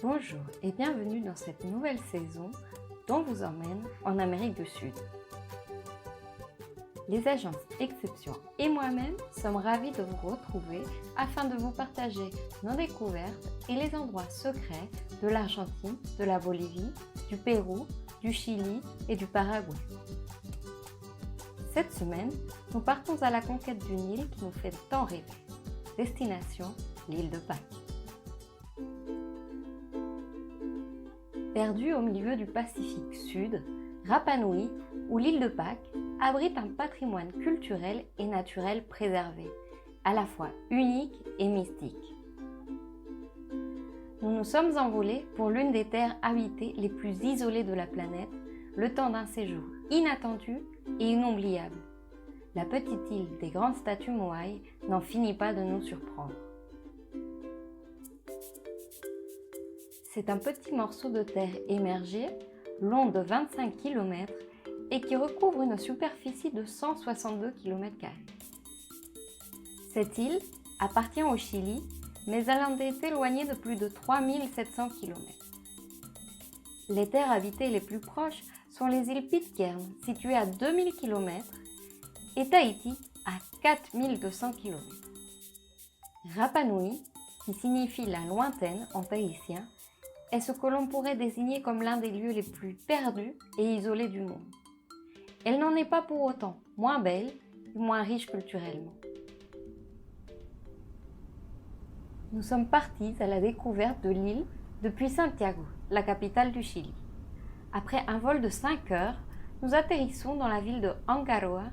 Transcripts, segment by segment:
Bonjour et bienvenue dans cette nouvelle saison dont vous emmène en Amérique du Sud. Les agences Exception et moi-même sommes ravis de vous retrouver afin de vous partager nos découvertes et les endroits secrets de l'Argentine, de la Bolivie, du Pérou, du Chili et du Paraguay. Cette semaine, nous partons à la conquête d'une île qui nous fait tant rêver. Destination, l'île de Pâques. Perdue au milieu du Pacifique Sud, Rapa Nui, ou l'île de Pâques, abrite un patrimoine culturel et naturel préservé, à la fois unique et mystique. Nous nous sommes envolés pour l'une des terres habitées les plus isolées de la planète, le temps d'un séjour inattendu et inoubliable. La petite île des grandes statues Moai n'en finit pas de nous surprendre. C'est un petit morceau de terre émergé, long de 25 km et qui recouvre une superficie de 162 km². Cette île appartient au Chili, mais elle en est éloignée de plus de 3700 km. Les terres habitées les plus proches sont les îles Pitcairn, situées à 2000 km, et Tahiti, à 4200 km. Rapa Nui, qui signifie la lointaine en tahitien, est ce que l'on pourrait désigner comme l'un des lieux les plus perdus et isolés du monde. Elle n'en est pas pour autant moins belle et moins riche culturellement. Nous sommes partis à la découverte de l'île depuis Santiago, la capitale du Chili. Après un vol de 5 heures, nous atterrissons dans la ville de Angaroa,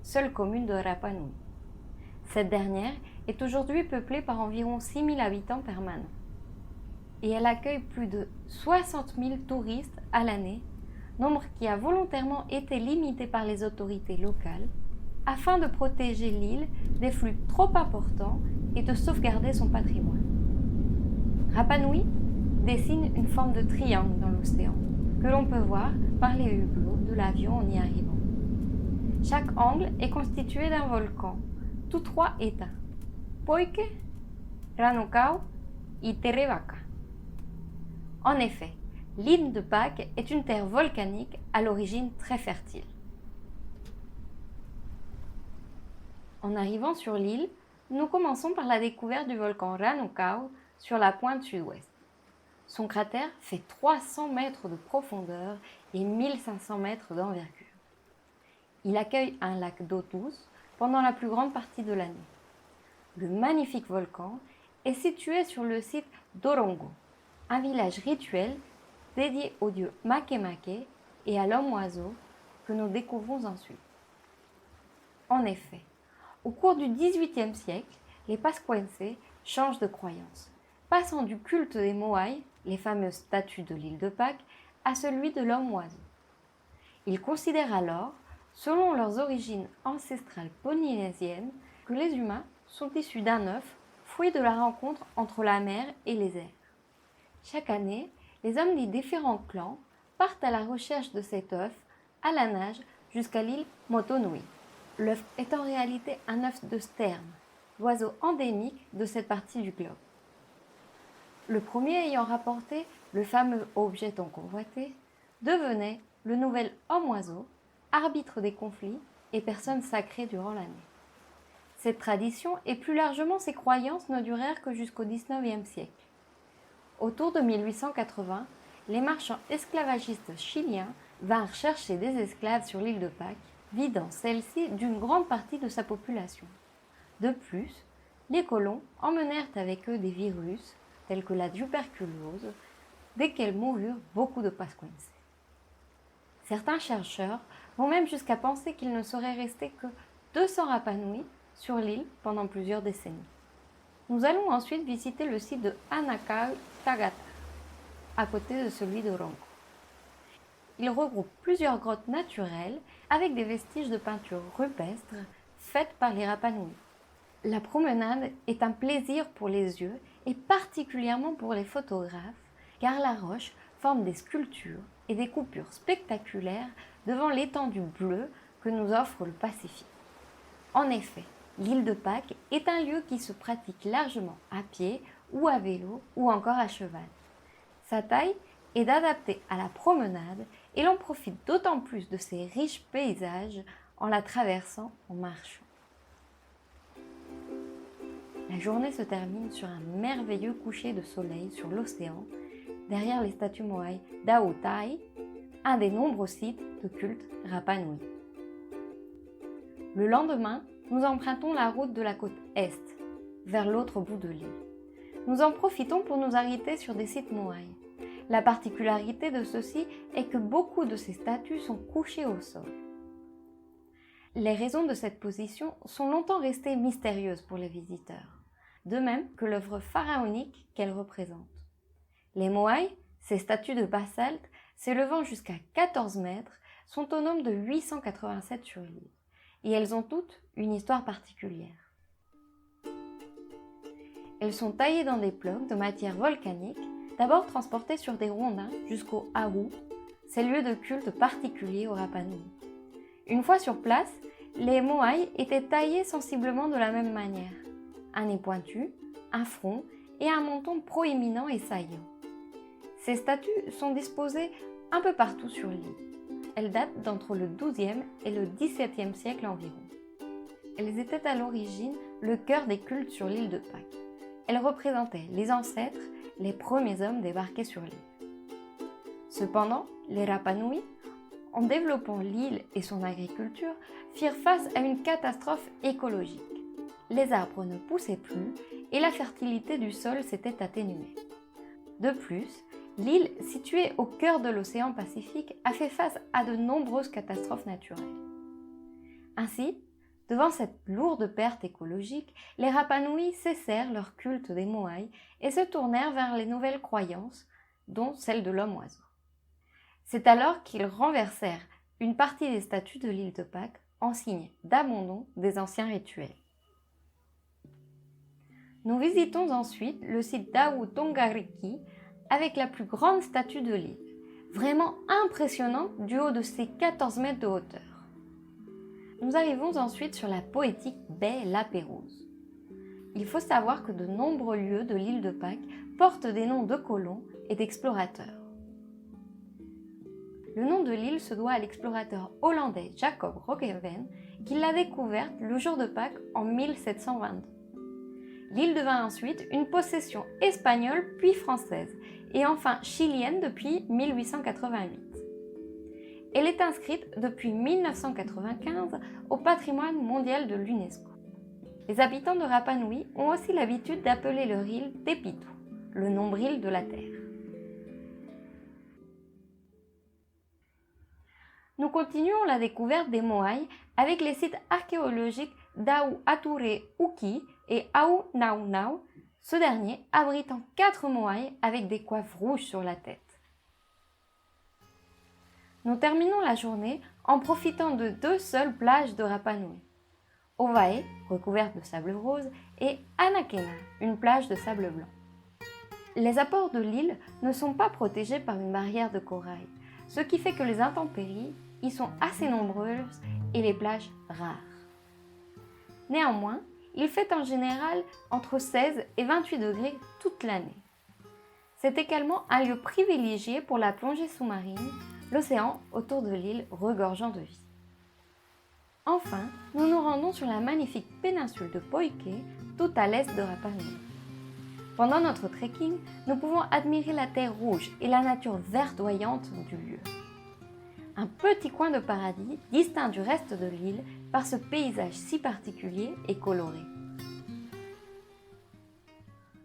seule commune de Rapa Nui. Cette dernière est aujourd'hui peuplée par environ 6000 habitants permanents. Et elle accueille plus de 60 000 touristes à l'année, nombre qui a volontairement été limité par les autorités locales afin de protéger l'île des flux trop importants et de sauvegarder son patrimoine. Rapa Nui dessine une forme de triangle dans l'océan que l'on peut voir par les hublots de l'avion en y arrivant. Chaque angle est constitué d'un volcan, tous trois éteints, Poike, Ranocao et Terevaca. En effet, l'île de Pâques est une terre volcanique à l'origine très fertile. En arrivant sur l'île, nous commençons par la découverte du volcan Ranocao sur la pointe sud-ouest. Son cratère fait 300 mètres de profondeur et 1500 mètres d'envergure. Il accueille un lac d'eau douce pendant la plus grande partie de l'année. Le magnifique volcan est situé sur le site d'Orongo, un village rituel dédié au dieu Makemake et à l'homme-oiseau que nous découvrons ensuite. En effet, au cours du XVIIIe siècle, les Pascuenses changent de croyance, passant du culte des Moai, les fameuses statues de l'île de Pâques, à celui de l'homme-oiseau. Ils considèrent alors, selon leurs origines ancestrales polynésiennes, que les humains sont issus d'un œuf, fruit de la rencontre entre la mer et les airs. Chaque année, les hommes des différents clans partent à la recherche de cet œuf à la nage jusqu'à l'île Motonui. L'œuf est en réalité un œuf de sterne, l'oiseau endémique de cette partie du globe. Le premier ayant rapporté le fameux objet tant convoité devenait le nouvel homme-oiseau, arbitre des conflits et personne sacrée durant l'année. Cette tradition et plus largement ces croyances ne durèrent que jusqu'au XIXe siècle. Autour de 1880, les marchands esclavagistes chiliens vinrent chercher des esclaves sur l'île de Pâques, vidant celle-ci d'une grande partie de sa population. De plus, les colons emmenèrent avec eux des virus, tels que la tuberculose, desquels moururent beaucoup de Pascuenses. Certains chercheurs vont même jusqu'à penser qu'il ne serait resté que 200 Rapa Nui sur l'île pendant plusieurs décennies. Nous allons ensuite visiter le site de Hanakau Tagata, à côté de celui de Ronco. Il regroupe plusieurs grottes naturelles avec des vestiges de peintures rupestres faites par les Rapa Nui. La promenade est un plaisir pour les yeux et particulièrement pour les photographes, car la roche forme des sculptures et des coupures spectaculaires devant l'étendue bleue que nous offre le Pacifique. En effet, l'île de Pâques est un lieu qui se pratique largement à pied ou à vélo ou encore à cheval. Sa taille est adaptée à la promenade et l'on profite d'autant plus de ces riches paysages en la traversant en marchant. La journée se termine sur un merveilleux coucher de soleil sur l'océan, derrière les statues Moai d'Aotai, un des nombreux sites de culte Rapa Nui. Le lendemain, nous empruntons la route de la côte Est, vers l'autre bout de l'île. Nous en profitons pour nous arrêter sur des sites Moai. La particularité de ceux-ci est que beaucoup de ces statues sont couchées au sol. Les raisons de cette position sont longtemps restées mystérieuses pour les visiteurs, de même que l'œuvre pharaonique qu'elles représentent. Les Moai, ces statues de basalte s'élevant jusqu'à 14 mètres, sont au nombre de 887 sur l'île, et elles ont toutes une histoire particulière. Elles sont taillées dans des blocs de matière volcanique, d'abord transportées sur des rondins jusqu'au Ahu, ces lieux de culte particuliers au Rapa Nui. Une fois sur place, les Moai étaient taillés sensiblement de la même manière. Un nez pointu, un front et un menton proéminent et saillant. Ces statues sont disposées un peu partout sur l'île. Elles datent d'entre le XIIe et le XVIIe siècle environ. Elles étaient à l'origine le cœur des cultes sur l'île de Pâques. Elles représentaient les ancêtres, les premiers hommes débarqués sur l'île. Cependant, les Rapa Nui, en développant l'île et son agriculture, firent face à une catastrophe écologique. Les arbres ne poussaient plus et la fertilité du sol s'était atténuée. De plus, l'île, située au cœur de l'océan Pacifique, a fait face à de nombreuses catastrophes naturelles. Ainsi, devant cette lourde perte écologique, les Rapa Nui cessèrent leur culte des Moai et se tournèrent vers les nouvelles croyances, dont celle de l'homme-oiseau. C'est alors qu'ils renversèrent une partie des statues de l'île de Pâques en signe d'abandon des anciens rituels. Nous visitons ensuite le site d'Ahu Tongariki avec la plus grande statue de l'île, vraiment impressionnante du haut de ses 14 mètres de hauteur. Nous arrivons ensuite sur la poétique baie La Pérouse. Il faut savoir que de nombreux lieux de l'île de Pâques portent des noms de colons et d'explorateurs. Le nom de l'île se doit à l'explorateur hollandais Jacob Roggeveen qui l'a découverte le jour de Pâques en 1722. L'île devint ensuite une possession espagnole puis française et enfin chilienne depuis 1888. Elle est inscrite depuis 1995 au patrimoine mondial de l'UNESCO. Les habitants de Rapa Nui ont aussi l'habitude d'appeler leur île Tepitu, le nombril de la Terre. Nous continuons la découverte des Moai avec les sites archéologiques d'Ahu Ature Uki et Ahu Nau Nau, ce dernier abritant 4 Moai avec des coiffes rouges sur la tête. Nous terminons la journée en profitant de 2 seules plages de Rapa Nui. Ovae, recouverte de sable rose, et Anakena, une plage de sable blanc. Les abords de l'île ne sont pas protégés par une barrière de corail, ce qui fait que les intempéries y sont assez nombreuses et les plages rares. Néanmoins, il fait en général entre 16 et 28 degrés toute l'année. C'est également un lieu privilégié pour la plongée sous-marine, l'océan autour de l'île regorgeant de vie. Enfin, nous nous rendons sur la magnifique péninsule de Poike, tout à l'est de Rapa Nui. Pendant notre trekking, nous pouvons admirer la terre rouge et la nature verdoyante du lieu. Un petit coin de paradis distinct du reste de l'île par ce paysage si particulier et coloré.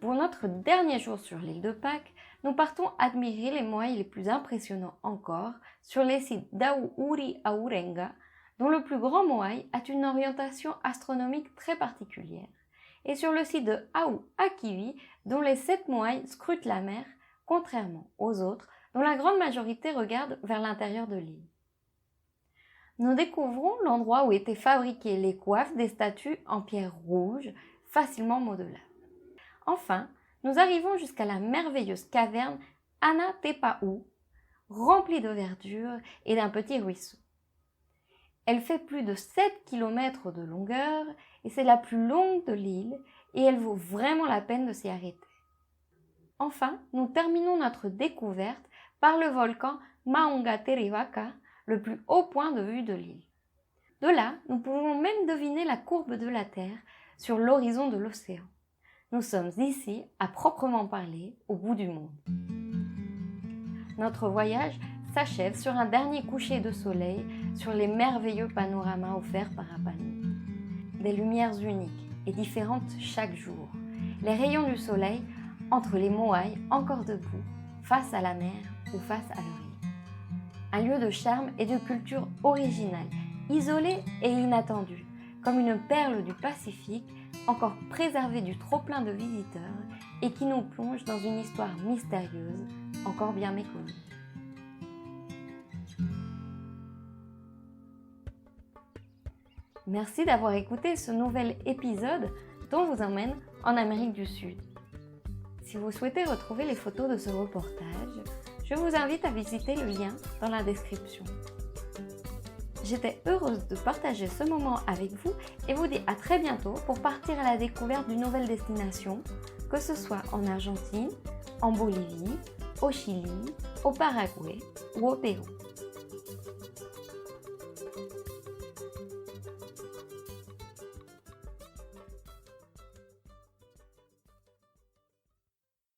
Pour notre dernier jour sur l'île de Pâques, nous partons admirer les moais les plus impressionnants encore sur les sites d'Ahu Uri Aurenga, dont le plus grand moai a une orientation astronomique très particulière, et sur le site de Ahu Akiwi, dont les 7 moais scrutent la mer, contrairement aux autres, dont la grande majorité regarde vers l'intérieur de l'île. Nous découvrons l'endroit où étaient fabriquées les coiffes des statues en pierre rouge, facilement modelables. Enfin, nous arrivons jusqu'à la merveilleuse caverne Anatepa'u, remplie de verdure et d'un petit ruisseau. Elle fait plus de 7 km de longueur et c'est la plus longue de l'île et elle vaut vraiment la peine de s'y arrêter. Enfin, nous terminons notre découverte par le volcan Maungaterivaca, le plus haut point de vue de l'île. De là, nous pouvons même deviner la courbe de la Terre sur l'horizon de l'océan. Nous sommes ici, à proprement parler, au bout du monde. Notre voyage s'achève sur un dernier coucher de soleil sur les merveilleux panoramas offerts par Rapa Nui. Des lumières uniques et différentes chaque jour. Les rayons du soleil entre les moaïs encore debout, face à la mer ou face à leur île. Un lieu de charme et de culture originale, isolé et inattendu, comme une perle du Pacifique, encore préservée du trop-plein de visiteurs et qui nous plonge dans une histoire mystérieuse, encore bien méconnue. Merci d'avoir écouté ce nouvel épisode dont vous emmène en Amérique du Sud. Si vous souhaitez retrouver les photos de ce reportage, je vous invite à visiter le lien dans la description. J'étais heureuse de partager ce moment avec vous et vous dis à très bientôt pour partir à la découverte d'une nouvelle destination, que ce soit en Argentine, en Bolivie, au Chili, au Paraguay ou au Pérou.